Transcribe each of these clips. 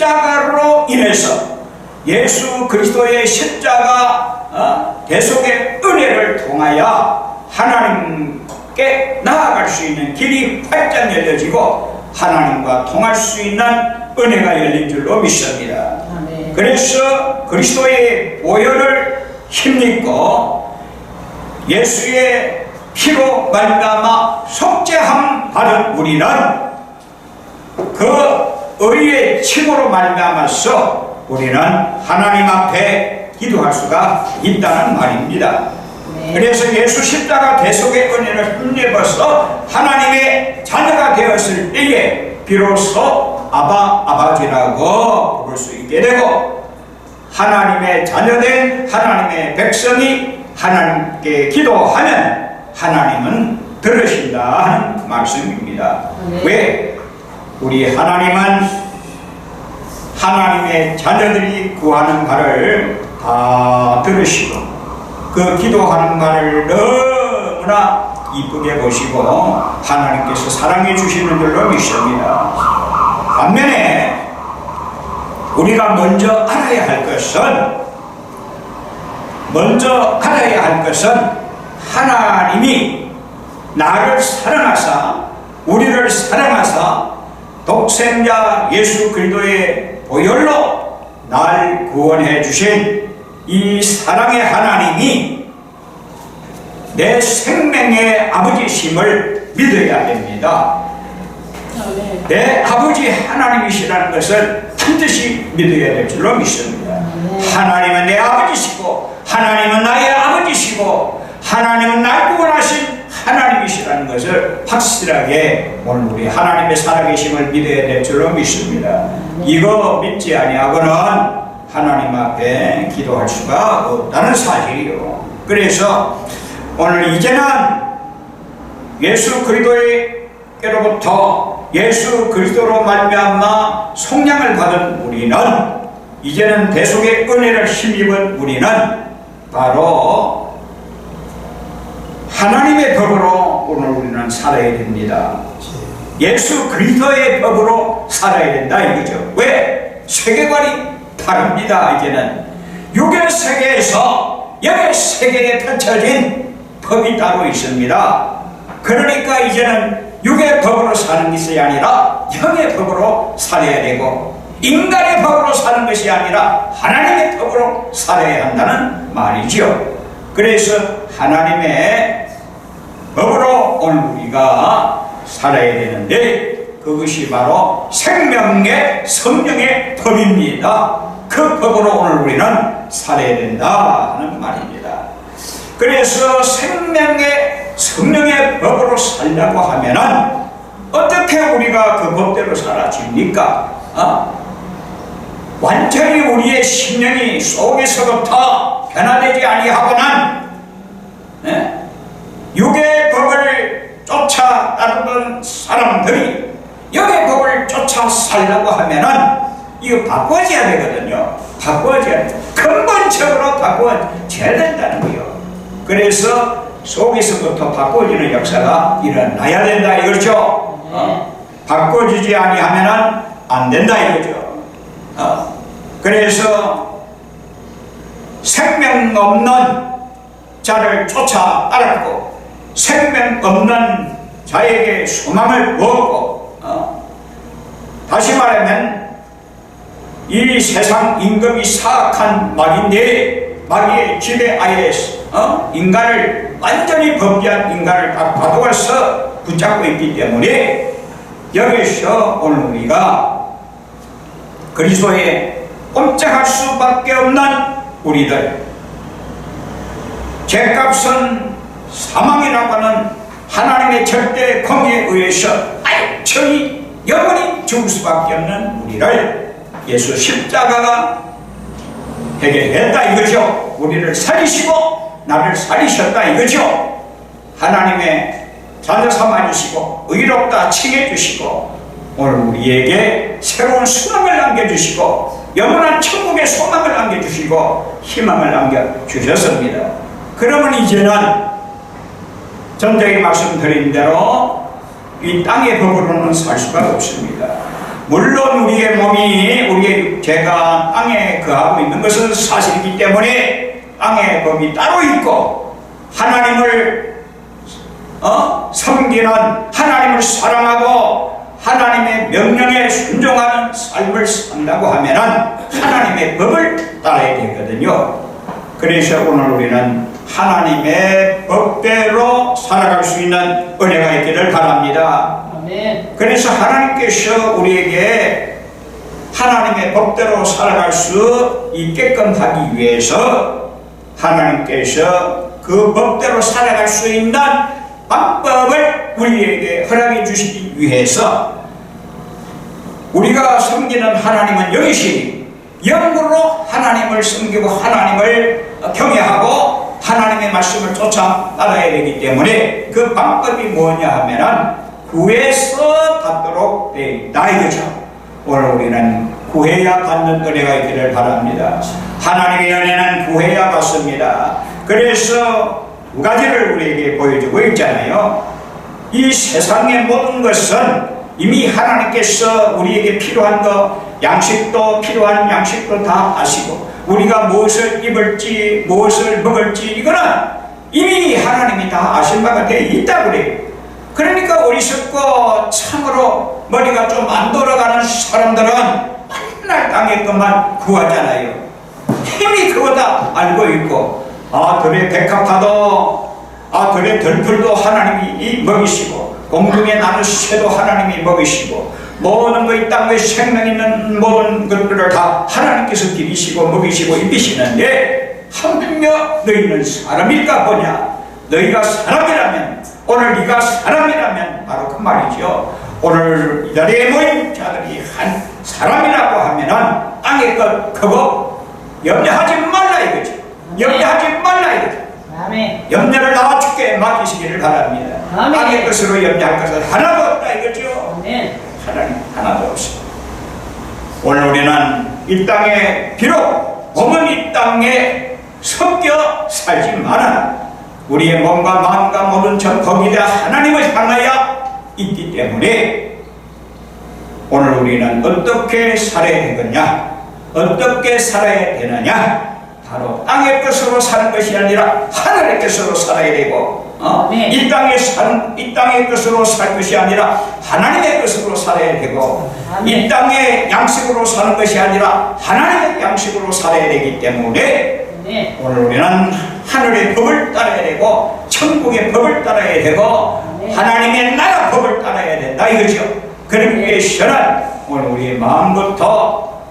십자가로 인해서 예수 그리스도의 십자가 대속의 은혜를 통하여 하나님께 나아갈 수 있는 길이 활짝 열려지고 하나님과 통할 수 있는 은혜가 열린 줄로 믿습니다. 그래서 그리스도의 보혈을 힘입고 예수의 피로 말미암아 속죄함 받은 우리는 그 의의 칭으로 말미암아서 우리는 하나님 앞에 기도할 수가 있다는 말입니다. 그래서 예수 십자가 대속의 은혜를 힘입어서 하나님의 자녀가 되었을 때에 비로소 아버지라고 부를 수 있게 되고 하나님의 자녀된 하나님의 백성이 하나님께 기도하면 하나님은 들으신다 하는 말씀입니다. 왜? 우리 하나님은 하나님의 자녀들이 구하는 바를 다 들으시고 그 기도하는 바를 너무나 이쁘게 보시고 하나님께서 사랑해 주시는 줄로 믿습니다. 반면에 우리가 먼저 알아야 할 것은 하나님이 나를 사랑하사 우리를 사랑하사 독생자 예수 그리스도의 보혈로 날 구원해 주신 이 사랑의 하나님이 내 생명의 아버지심을 믿어야 됩니다. 내 아버지 하나님이시라는 것을 반드시 믿어야 될 줄로 믿습니다. 하나님은 내 아버지시고 하나님은 나의 아버지시고 하나님은 날 구원하신 하나님이시라는 것을 확실하게 오늘 우리 하나님의 살아계심을 믿어야 될 줄로 믿습니다. 이거 믿지 아니하고는 하나님 앞에 기도할 수가 없다는 사실이요. 그래서 오늘 이제는 예수 그리스도께로부터 예수 그리스도로 말미암아 속량을 받은 우리는 이제는 대속의 은혜를 힘입은 우리는 바로 하나님의 법으로 오늘 우리는 살아야 됩니다. 예수 그리스도의 법으로 살아야 된다 이거죠. 왜? 세계관이 다릅니다. 이제는 육의 세계에서 영의 세계에 펼쳐진 법이 따로 있습니다. 그러니까 이제는 육의 법으로 사는 것이 아니라 영의 법으로 살아야 되고 인간의 법으로 사는 것이 아니라 하나님의 법으로 살아야 한다는 말이죠. 그래서 하나님의 법으로 오늘 우리가 살아야 되는데 그것이 바로 생명의 성령의 법입니다. 그 법으로 오늘 우리는 살아야 된다 하는 말입니다. 그래서 생명의 성령의 법으로 살려고 하면은 어떻게 우리가 그 법대로 살아집니까? 완전히 우리의 심령이 속에서부터 변화되지 아니하고는 육의 법을 쫓아 따르는 사람들이 영의 법을 쫓아 살려고 하면은 이거 바꿔줘야 되거든요. 바꿔줘야 돼. 근본적으로 바꿔줘야 된다는 거예요. 그래서 속에서부터 바꿔지는 역사가 일어나야 된다 이거죠. 바꿔주지 아니하면은 안 된다 이거죠. 그래서 생명 없는 자를 쫓아 따랐고 생명 없는 자에게 소망을 부었고 다시 말하면 이 세상 임금이 사악한 마귀인데 마귀의 지배하에 인간을 완전히 범죄한 인간을 다 가둬서 붙잡고 있기 때문에 여기서 오늘 우리가 그리스도에 꼼짝할 수밖에 없는 우리들 죄값은 사망이라고 하는 하나님의 절대 공의에 의해서 알청이 영원히 죽을 수밖에 없는 우리를 예수 십자가가 해결했다 이거죠. 우리를 살리시고 나를 살리셨다 이거죠. 하나님의 자녀 삼아주시고 의롭다 칭해주시고 오늘 우리에게 새로운 수명을 남겨주시고 영원한 천국의 소망을 남겨주시고 희망을 남겨주셨습니다. 그러면 이제는 전적인 말씀드린 대로 이 땅의 법으로는 살 수가 없습니다. 물론 우리의 몸이 우리의 제가 땅에 거하고 있는 것은 사실이기 때문에 땅의 법이 따로 있고 하나님을 섬기는, 하나님을 사랑하고 하나님의 명령에 순종하는 삶을 산다고 하면 하나님의 법을 따라야 되거든요. 그래서 오늘 우리는 하나님의 법대로 살아갈 수 있는 은혜가 있기를 바랍니다. 아멘. 그래서 하나님께서 우리에게 하나님의 법대로 살아갈 수 있게끔 하기 위해서 하나님께서 그 법대로 살아갈 수 있는 방법을 우리에게 허락해 주시기 위해서 우리가 섬기는 하나님은 영이시니 영으로 하나님을 섬기고 하나님을 경외하고 하나님의 말씀을 쫓아 따라야 되기 때문에 그 방법이 뭐냐 하면은 구해서 받도록 되어 있다 이거죠. 오늘 우리는 구해야 받는 은혜가 있기를 바랍니다. 하나님의 은혜는 구해야 받습니다. 그래서 두 가지를 우리에게 보여주고 있잖아요. 이 세상의 모든 것은 이미 하나님께서 우리에게 필요한 것, 양식도 필요한 양식도 다 아시고 우리가 무엇을 입을지 무엇을 먹을지 이거는 이미 하나님이 다 아신 바가 되어 있다고 그래요. 그러니까 어리석고 참으로 머리가 좀 안 돌아가는 사람들은 맨날 땅에 것만 구하잖아요. 이미 그거 다 알고 있고 들의 백합화도 들의 들풀도 하나님이 먹이시고 공중에 나는 새도 하나님이 먹이시고 모든 이 땅에 생명 있는 모든 것들을 다 하나님께서 기르시고 먹이시고 입히시는데 하물며 너희는 사람일까 보냐. 너희가 사람이라면 오늘 네가 사람이라면 바로 그 말이죠. 오늘 이 자리에 모인 자들이 한 사람이라고 하면은 땅의 것 그거 염려하지 말라 이거죠. 염려하지 말라 이거죠. 아멘. 염려를 다 주께 맡기시기를 바랍니다. 아멘. 땅의 것으로 염려할 것은 하나도 없다 이거죠. 아멘. 하나님 하나도 없습니다. 오늘 우리는 이 땅에 비록 몸은 이 땅에 섞여 살지만 우리의 몸과 마음과 모든 전 거기다 하나님을 향하여 있기 때문에 오늘 우리는 어떻게 살아야 되겠냐, 어떻게 살아야 되느냐, 바로 땅의 것으로 사는 것이 아니라 하늘의 것으로 살아야 되고 이 땅의 것으로 살 것이 아니라 하나님의 것으로 살아야 되고 이 땅의 양식으로 사는 것이 아니라 하나님의 양식으로 살아야 되기 때문에 오늘 우리는 하늘의 법을 따라야 되고 천국의 법을 따라야 되고 하나님의 나라 법을 따라야 된다 이거죠. 그러기 위해서는 오늘 우리의 마음부터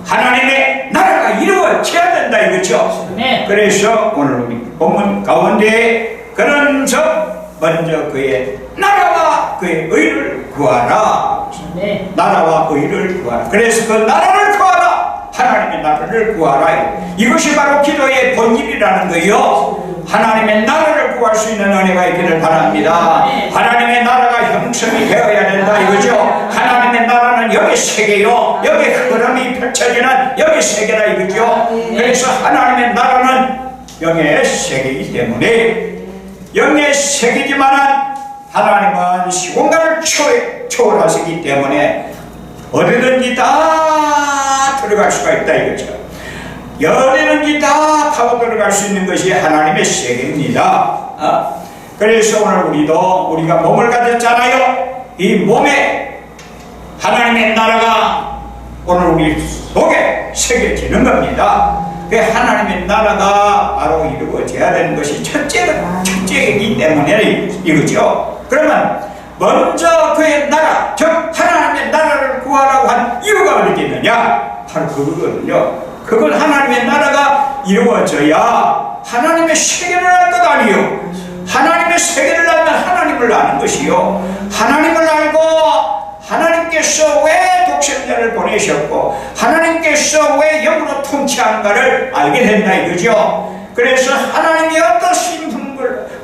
하나님의 나라가 이루어져야 된다 이거죠. 그래서 오늘 우리 본문 가운데 그런 점 먼저 그의 나라와 그의 의를 구하라. 나라와 의를 구하라. 그래서 그 나라를 구하라. 하나님의 나라를 구하라. 이것이 바로 기도의 본질이라는 거요. 하나님의 나라를 구할 수 있는 은혜가 있기를 바랍니다. 하나님의 나라가 형성이 되어야 된다 이거죠. 하나님의 나라는 여기 세계요, 여기 흐름이 펼쳐지는 여기 세계다 이거죠. 그래서 하나님의 나라는 영의 세계이기 때문에 영의 세계지만 하나님은 시공간을 초월하시기 때문에 어디든지 다 들어갈 수가 있다 이거죠. 어디든지 다 타고 들어갈 수 있는 것이 하나님의 세계입니다. 그래서 오늘 우리가 몸을 가졌잖아요. 이 몸에 하나님의 나라가 오늘 우리 속에 새겨지는 겁니다. 그 하나님의 나라가 바로 이루어져야 되는 것이 첫째이기 때문에 이거죠. 그러면 먼저 그의 나라, 즉 하나님의 나라를 구하라고 한 이유가 어디 있느냐? 바로 그거거든요. 그건 하나님의 나라가 이루어져야 하나님의 세계를 알 것 아니요. 하나님의 세계를 알면 하나님을 아는 것이요. 하나님을 알고 하나님께서 왜 독생자를 보내셨고 하나님께서 왜 영으로 통치하는가를 알게 된다 이거죠. 그래서 하나님이 어떠신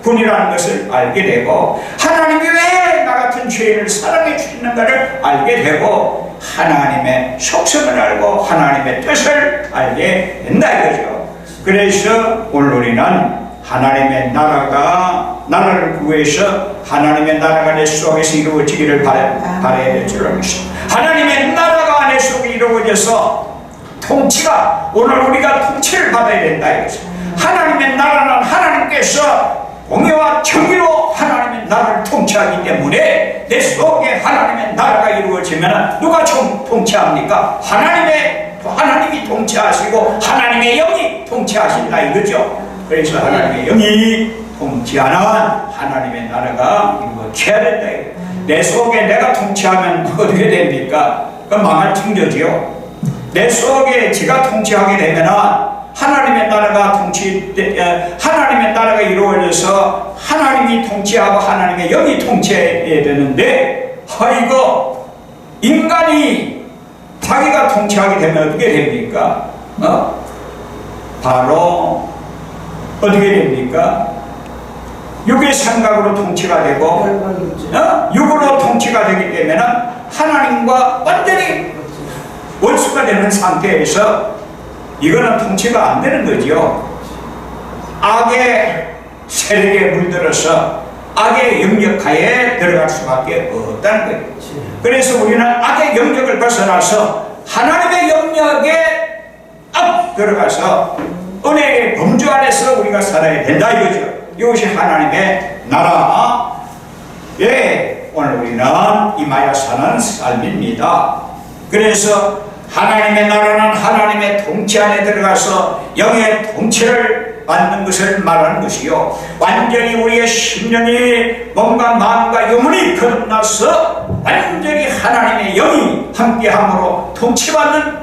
분이라는 것을 알게 되고 하나님이 왜 나 같은 죄인을 사랑해 주시는가를 알게 되고 하나님의 속성을 알고 하나님의 뜻을 알게 된다 이거죠. 그래서 오늘 우리는 하나님의 나라를 구해서 하나님의 나라가 내 속에서 이루어지기를 바라야 될 줄 알겠습니다. 하나님의 나라가 내 속에 이루어져서 통치가 오늘 우리가 통치를 받아야 된다 이거죠. 하나님의 나라는 하나님께서 공의와 정의로 하나님의 나라를 통치하기 때문에 내 속에 하나님의 나라가 이루어지면 누가 통치합니까? 하나님이 통치하시고 하나님의 영이 통치하신다 이거죠. 그래서 하나님의 영이 통치하는 하나님의 나라가 이루어져야 된다 이거죠. 내 속에 내가 통치하면 어떻게 됩니까? 그건 망할 징조지요. 내 속에 지가 통치하게 되면 하나님의 나라가 이루어져서 하나님이 통치하고 하나님의 영이 통치해야 되는데, 이거 인간이 자기가 통치하게 되면 어떻게 됩니까? 바로 어떻게 됩니까? 육의 생각으로 통치가 되고, 육으로 통치가 되기 때문에 하나님과 완전히 원수가 되는 상태에서 이거는 통치가 안 되는 거지요. 악의 세력에 물들어서 악의 영역하에 들어갈 수밖에 없다는 거예요. 그래서 우리는 악의 영역을 벗어나서 하나님의 영역에 들어가서 은혜의 범주 안에서 우리가 살아야 된다 이거죠. 이것이 하나님의 나라. 오늘 우리는 임하여 사는 삶입니다. 그래서 하나님의 나라는 하나님의 통치 안에 들어가서 영의 통치를 받는 것을 말하는 것이요, 완전히 우리의 심령이 몸과 마음과 영혼이 거듭나서 완전히 하나님의 영이 함께함으로 통치받는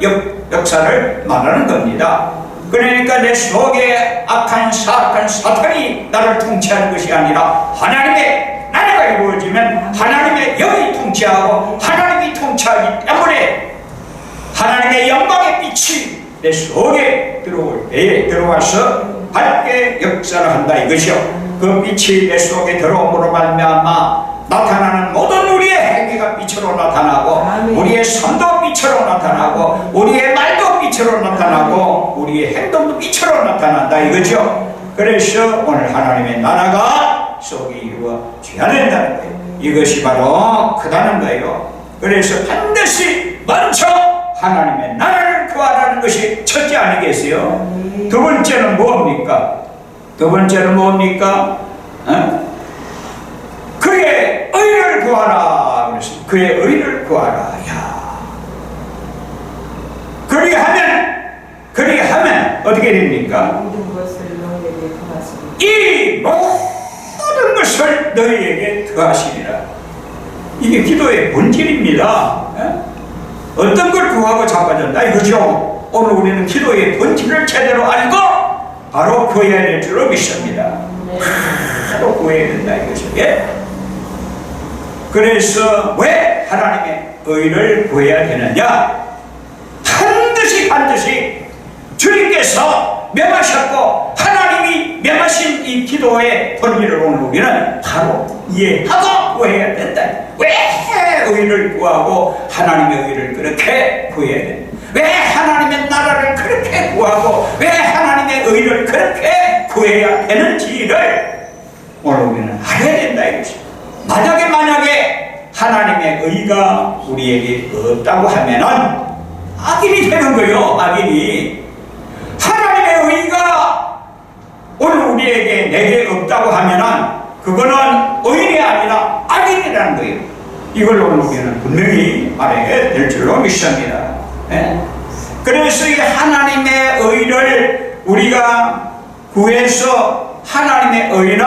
역사를 말하는 겁니다. 그러니까 내 속에 악한 사악한 사탄이 나를 통치하는 것이 아니라 하나님의 나라가 이루어지면 하나님의 영이 통치하고 하나님이 통치하기 때문에 하나님의 영광의 빛이 내 속에 들어올 때에 들어와서 밝게 역사를 한다 이것이요. 그 빛이 내 속에 들어옴으로 말미암아 나타나는 모든 우리의 행위가 빛으로 나타나고, 우리의 삶도 빛으로 나타나고, 우리의 말도 빛으로 나타나고, 우리의 행동도 빛으로 나타난다 이거죠. 그래서 오늘 하나님의 나라가 속에 이루어져야 된다는 거예요. 이것이 바로 크다는 거예요. 그래서 반드시 먼저 하나님의 나라를 구하라는 것이 첫째 아니겠어요? 두 번째는 뭡니까? 그의 의를 구하라 그랬습니다. 그의 의를 구하라. 야, 그리하면 어떻게 됩니까? 이 모든 것을 너희에게 더하시리라. 이게 기도의 본질입니다. 어떤 걸 구하고 자빠졌다 이거죠. 오늘 우리는 기도의 본질을 제대로 알고 바로 구해야 될 줄로 믿습니다. 바로 구해야 된다 이거죠. 그래서 왜 하나님의 의를 구해야 되느냐? 반드시 주님께서 명하셨고 하나님이 명하신 이 기도의 본질을 오늘 우리는 바로 이해하고 구해야 된다. 왜 의를 구하고 하나님의 의를 그렇게 구해야 된다? 왜 하나님의 나라를 그렇게 구하고 왜 하나님의 의를 그렇게 구해야 되는지를 오늘 우리는 알아야 된다 이것이. 만약에 하나님의 의가 우리에게 없다고 하면은 악인이 되는 거예요. 악인이. 하나님의 의가 오늘 우리에게 내게 없다고 하면은 그거는 의인이 아니라 악인이라는 거예요. 이걸 오늘 우리는 분명히 말해야 될 줄로 믿습니다. 그래서 이 하나님의 의를 우리가 구해서 하나님의 의는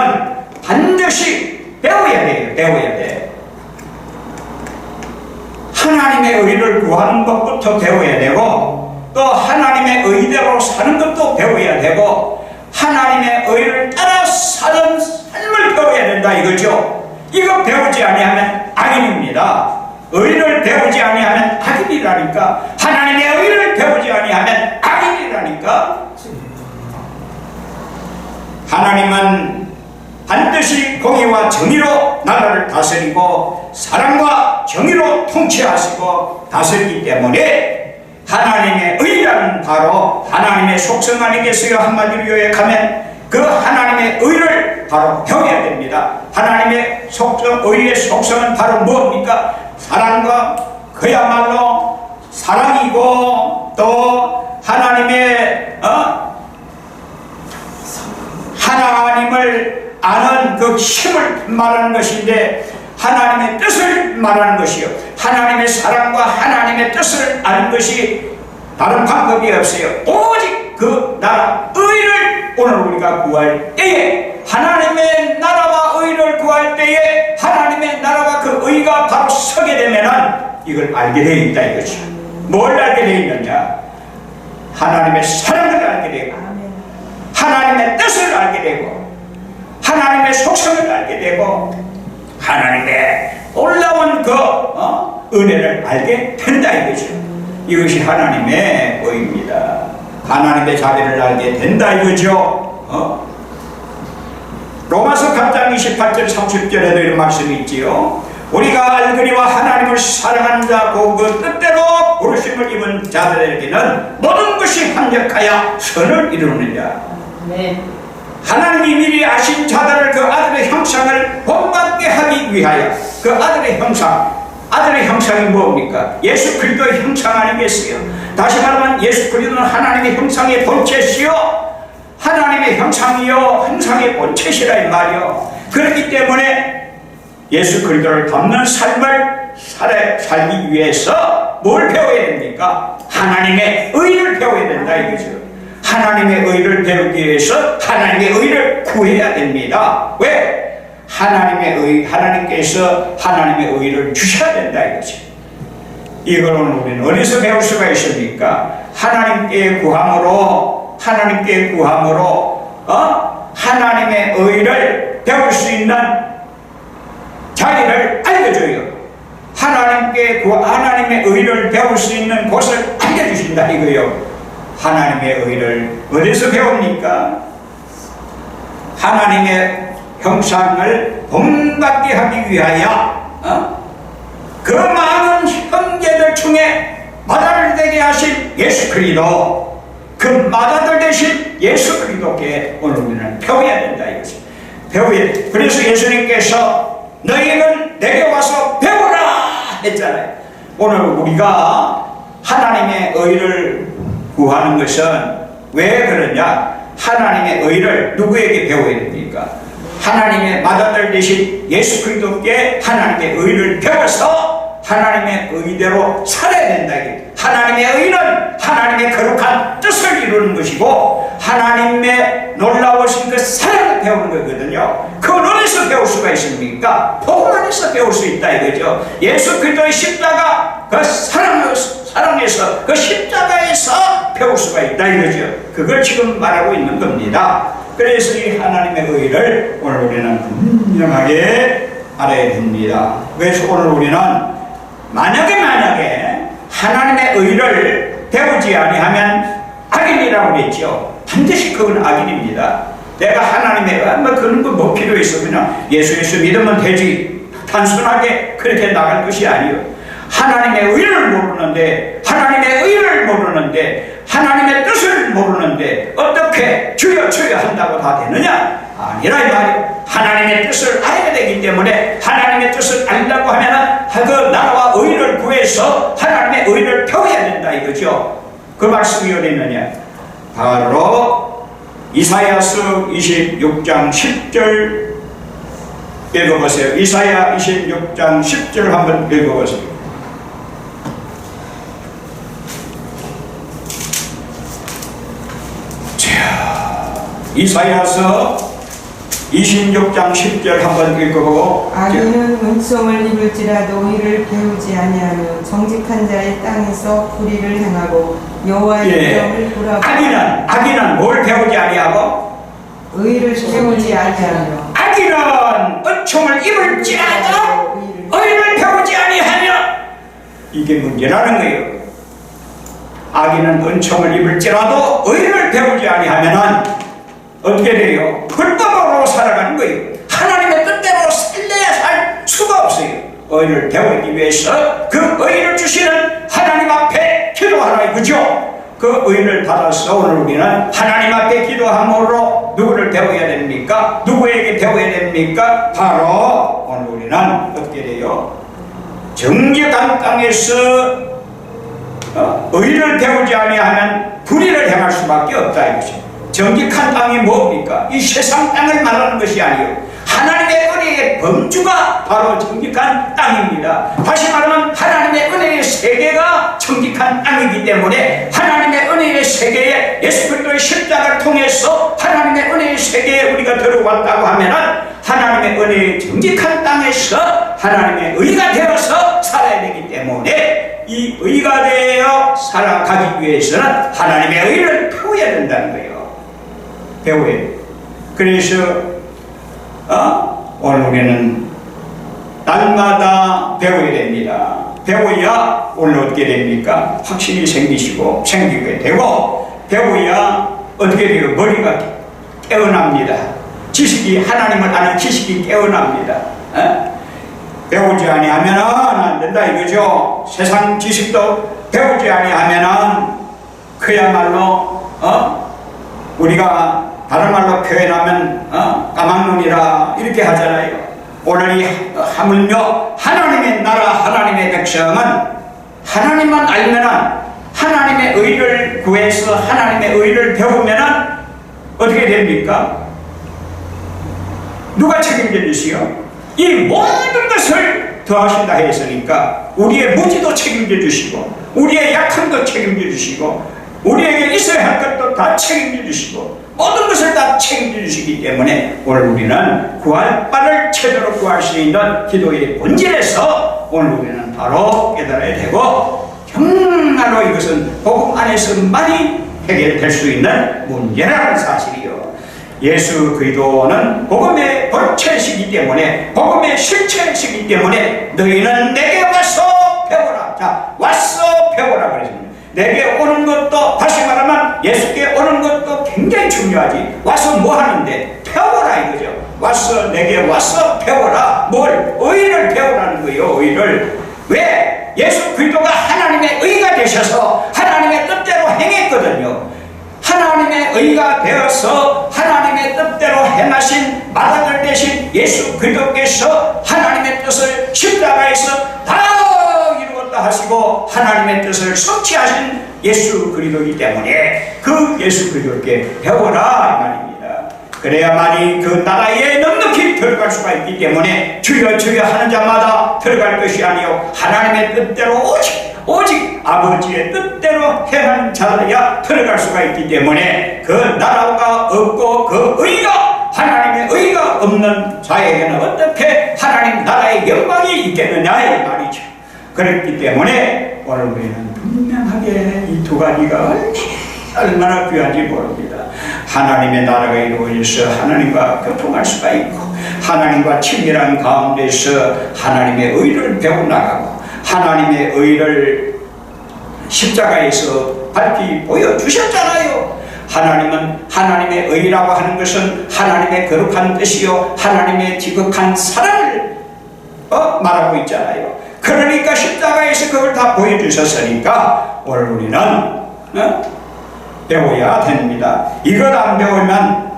반드시 배워야 돼요. 하나님의 의를 구하는 것부터 배워야 되고, 또 하나님의 의대로 사는 것도 배워야 되고, 하나님의 의를 따라 사는 삶을 배워야 된다 이거죠. 이거 배우지 아니하면 악인입니다. 의를 배우지 아니하면 악인이라니까. 하나님의 의를 배우지 아니하면 악인이라니까. 하나님은 반드시 공의와 정의로 나라를 다스리고 사랑과 정의로 통치하시고 다스리기 때문에 하나님의 의라는 바로 하나님의 속성 아니겠어요? 한마디로 요약하면 그 하나님의 의를 바로 배워야 됩니다. 하나님의 속성, 의의 속성은 바로 무엇입니까? 사랑과 그야말로 사랑이고 또 그 힘을 말하는 것인데, 하나님의 뜻을 말하는 것이요, 하나님의 사랑과 하나님의 뜻을 아는 것이 다른 방법이 없어요. 오직 그 나라 의를 오늘 우리가 구할 때에, 하나님의 나라와 의를 구할 때에 하나님의 나라와 그 의가 바로 서게 되면은 이걸 알게 되어 있다 이거죠. 뭘 알게 되어 있느냐? 하나님의 사랑을 알게 되고, 하나님의 뜻을 알게 되고, 하나님의 속성을 알게 되고, 하나님의 올라온 그 은혜를 알게 된다 이거죠. 이것이 하나님의 의입니다. 하나님의 자비를 알게 된다 이거죠. 로마서 8장 28절 30절에도 이런 말씀이 있지요. 우리가 알거니와 하나님을 사랑하는 자 곧 그 뜻대로 부르심을 입은 자들에게는 모든 것이 합력하여 선을 이루느니라. 네. 하나님이 미리 아신 자들을 그 아들의 형상을 본받게 하기 위하여, 그 아들의 형상, 아들의 형상이 뭡니까? 예수 그리스도의 형상 아니겠어요? 다시 말하면 예수 그리스도는 하나님의 형상의 본체시요, 하나님의 형상이요, 형상의 본체시라 이 말이요. 그렇기 때문에 예수 그리스도를 닮는 삶을 살기 위해서 뭘 배워야 됩니까? 하나님의 의를 배워야 된다 이거죠. 하나님의 의를 배우기 위해서 하나님의 의를 구해야 됩니다. 왜? 하나님께서 하나님의 의를 주셔야 된다 이거죠. 이걸 오늘 우리는 어디서 배울 수가 있습니까? 하나님께 구함으로 하나님의 의를 배울 수 있는 자리를 알려줘요. 하나님의 의를 배울 수 있는 곳을 알려주신다 이거요. 하나님의 의를 어디서 배웁니까? 하나님의 형상을 본받게 하기 위하여 그 많은 형제들 중에 마다를 되게 하신 예수 그리스도, 그 마다들 대신 예수 그리스도께 오늘 우리는 배워야 된다 이거죠. 배워야 돼. 그래서 예수님께서 너희는 내게 와서 배우라 했잖아요. 오늘 우리가 하나님의 의를 구하는 것은 왜 그러냐? 하나님의 의를 누구에게 배워야 됩니까? 하나님의 맏아들 되신 예수 그리스도께 하나님의 의를 배워서 하나님의 의대로 살아야 된다. 하나님의 의는 하나님의 거룩한 뜻을 이루는 것이고, 하나님의 놀라우신 그 사랑을 배우는 거거든요. 그건 어디서 배울 수가 있습니까? 복음 안에서 배울 수 있다 이거죠. 예수 그리스도의 십자가, 그 사랑에서, 그 십자가에서 배울 수가 있다 이거죠. 그걸 지금 말하고 있는 겁니다. 그래서 이 하나님의 의를 오늘 우리는 분명하게 알아야 됩니다. 그래서 오늘 우리는 만약에 하나님의 의를 배우지 아니하면 악인이라고 그랬죠. 반드시 그건 악인입니다. 내가 하나님의 그런 거 뭐 필요 있어? 그냥 예수 믿으면 되지. 단순하게 그렇게 나갈 것이 아니에요. 하나님의 의를 모르는데, 하나님의 뜻을 모르는데 어떻게 주여 한다고 다 되느냐? 아니라 이 말이에요. 하나님의 뜻을 알아야 되기 때문에, 하나님의 뜻을 알려고 하면은 그 나라와 의를 구해서 하나님의 의를 배워야 된다 이거죠. 그 말씀이 어디 있느냐? 바로 이사야서 26장 10절 읽어보세요. 이사야 26장 10절 한번 읽어보세요. 이사야서 26장 10절 한번 읽어보고, 악인은 은총을 입을지라도 의를 배우지 아니하며 정직한 자의 땅에서 불의를 행하고 여호와의 영을 보라고. 악인은 뭘 배우지 아니하고? 의를 배우지 아니하며. 악인은 은총을 입을지라도 의를 배우지 아니하며, 이게 문제라는 거예요. 악인은 은총을 입을지라도 의를 배우지 아니하면은 어떻게 돼요? 불법으로 살아가는 거예요. 하나님의 뜻대로 살려야 살 수가 없어요. 의를 배우기 위해서 그 의를 주시는 하나님 앞에 기도하라 이거죠. 그 의를 받아서 오늘 우리는 하나님 앞에 기도함으로 누구를 배워야 됩니까? 누구에게 배워야 됩니까? 바로 오늘 우리는 어떻게 돼요? 정직한 땅에서 의를 배우지 아니하면 불의를 행할 수밖에 없다 이거죠. 정직한 땅이 뭡니까? 이 세상 땅을 말하는 것이 아니에요. 하나님의 은혜의 범주가 바로 정직한 땅입니다. 다시 말하면 하나님의 은혜의 세계가 정직한 땅이기 때문에 하나님의 은혜의 세계에 예수 그리스도의 십자가를 통해서 하나님의 은혜의 세계에 우리가 들어왔다고 하면은 하나님의 은혜의 정직한 땅에서 하나님의 의가 되어서 살아야 되기 때문에 이 의가 되어 살아가기 위해서는 하나님의 의를 배워야 된다는 거예요. 배워야 돼요. 그래서 오늘 우리는 날마다 배워야 됩니다. 배워야 오늘 어떻게 됩니까? 확신이 생기게 되고, 배워야 어떻게 돼요? 머리가 깨어납니다. 지식이, 하나님을 아는 지식이 깨어납니다. 배우지 아니하면은 안 된다 이거죠. 세상 지식도 배우지 아니하면은 그야말로 우리가 다른 말로 표현하면 까막눈이라 이렇게 하잖아요. 오늘 이 하물며 하나님의 나라, 하나님의 백성은 하나님만 알면은, 하나님의 의를 구해서 하나님의 의를 배우면은 어떻게 됩니까? 누가 책임져 주시오? 이 모든 것을 더하신다 했으니까 우리의 무지도 책임져 주시고, 우리의 약함도 책임져 주시고, 우리에게 있어야 할 것도 다 책임져 주시고, 모든 것을 다 책임져 주시기 때문에 오늘 우리는 구할 바를 제대로 구할 수 있는 기도의 본질에서 오늘 우리는 바로 깨달아야 되고, 정말로 이것은 복음 안에서만이 해결될 수 있는 문제라는 사실이요. 예수 그리스도는 복음의 본체이시기 때문에, 복음의 실체이시기 때문에 너희는 내게 와서 배워라. 자, 와서 배워라 그랬습니다. 내게 오는 것도, 다시 말하면 예수께 오는 것도 굉장히 중요하지. 와서 뭐 하는데? 배워라 이거죠. 와서 내게 와서 배워라. 뭘? 의를 배우라는 거예요. 의를. 왜? 예수 그리스도가 하나님의 의가 되셔서 하나님의 뜻대로 행했거든요. 하나님의 의가 되어서 하나님의 뜻대로 행하신 마다들 대신 예수 그리스도께서 하나님의 뜻을 십자가에서 다 이루었다 하시고 하나님의 뜻을 성취하신 예수 그리스도이기 때문에 그 예수 그리스도께 배워라 이 말입니다. 그래야만이 그 나라에 넉넉히 들어갈 수가 있기 때문에 주여 주여 하는 자마다 들어갈 것이 아니요 하나님의 뜻대로 오직 아버지의 뜻대로 행하는 자들이야 들어갈 수가 있기 때문에 그 나라가 없고 그 의가, 하나님의 의가 없는 자에게는 어떻게 하나님 나라의 영광이 있겠느냐 이 말이죠. 그렇기 때문에 오늘 우리는 분명하게 이 두 가지가 얼마나 귀한지 모릅니다. 하나님의 나라가 이루어져서 하나님과 교통할 수가 있고, 하나님과 친밀한 가운데서 하나님의 의를 배워나가고, 하나님의 의를 십자가에서 밝히 보여주셨잖아요. 하나님은 하나님의 의라고 하는 것은 하나님의 거룩한 뜻이요 하나님의 지극한 사랑을 말하고 있잖아요. 그러니까 십자가에서 그걸 다 보여주셨으니까 오늘 우리는 배워야 됩니다. 이것 안 배우면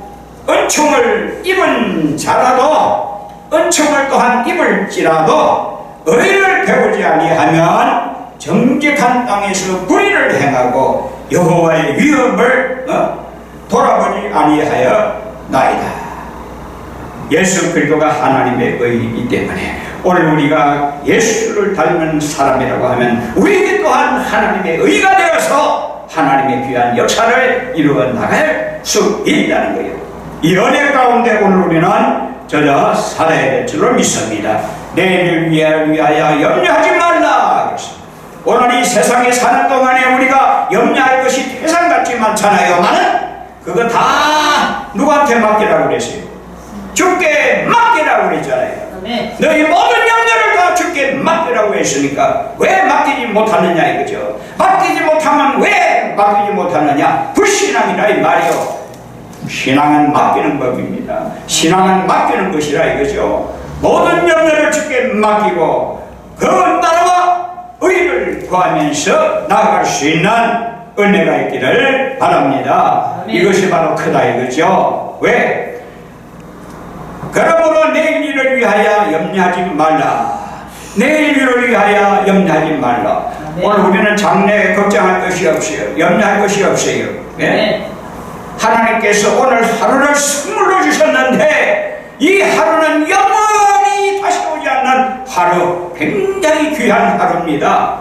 은총을 입은 자라도, 은총을 또한 입을지라도 의를 배우지 아니하면 정직한 땅에서 불의를 행하고 여호와의 위엄을 돌아보지 아니하여 나이다. 예수 그리스도가 하나님의 의이기 때문에 오늘 우리가 예수를 닮은 사람이라고 하면 우리에게 또한 하나님의 의가 되어서 하나님의 귀한 역사를 이루어 나갈 수 있다는 거예요. 이 은혜 가운데 오늘 우리는 저저 살아야 될 줄로 믿습니다. 내일을 위하여 염려하지 말라. 오늘 이 세상에 사는 동안에 우리가 염려할 것이 세상 같지 많잖아요. 그거 다 누구한테 맡기라고 그랬어요? 주께 맡기라고 그랬잖아요. 너희 모든 염려를 다 주께 맡기라고 했으니까 왜 맡기지 못하느냐 이거죠. 맡기지 못하면 왜 맡기지 못하느냐? 불신앙이라 이 말이요. 신앙은 맡기는 법입니다. 신앙은 맡기는 것이라 이거죠. 모든 염려를 주께 맡기고 그 나라와 의를 구하면서 나아갈 수 있는 은혜가 있기를 바랍니다. 아멘. 이것이 바로 크다 이거죠. 왜? 그러므로 내일 일을 위하여 염려하지 말라. 내일 일을 위하여 염려하지 말라. 아멘. 오늘 우리는 장래에 걱정할 것이 없어요. 염려할 것이 없어요. 네? 하나님께서 오늘 하루를 선물로 주셨는데 이 하루는 영원히 다시 오지 않는 하루, 굉장히 귀한 하루입니다.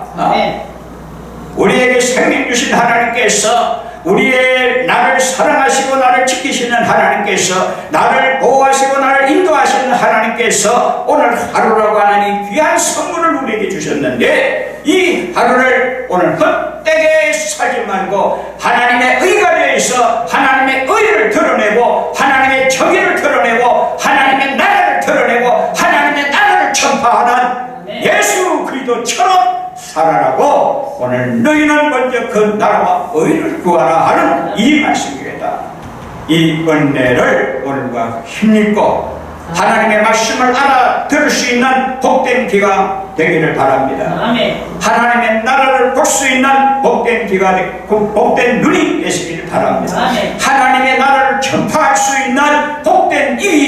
우리에게 생명 주신 하나님께서, 우리의 나를 사랑하시고 나를 지키시는 하나님께서, 나를 보호하시고 나를 인도하시는 하나님께서 오늘 하루라고 하는 이 귀한 선물을 우리에게 주셨는데, 이 하루를 오늘 헛되게 살지 말고 하나님의 의가 되어서 하나님의 의를 드러내고 하나님의 정의를 드러내고 하나님의 나라를 드러내고 하나님의 나라를 전파하는 예수 그리스도처럼 살아라고 오늘 너희는 먼저 그 나라와 의를 구하라 하는 이 말씀입니다. 이 은혜를 오늘과 힘입고 하나님의 말씀을 알아들을 수 있는 복된 귀가 되기를 바랍니다. 하나님의 나라를 볼 수 있는 복된 귀가 되고 복된 눈이 되시기를 바랍니다. 하나님의 나라를 전파할 수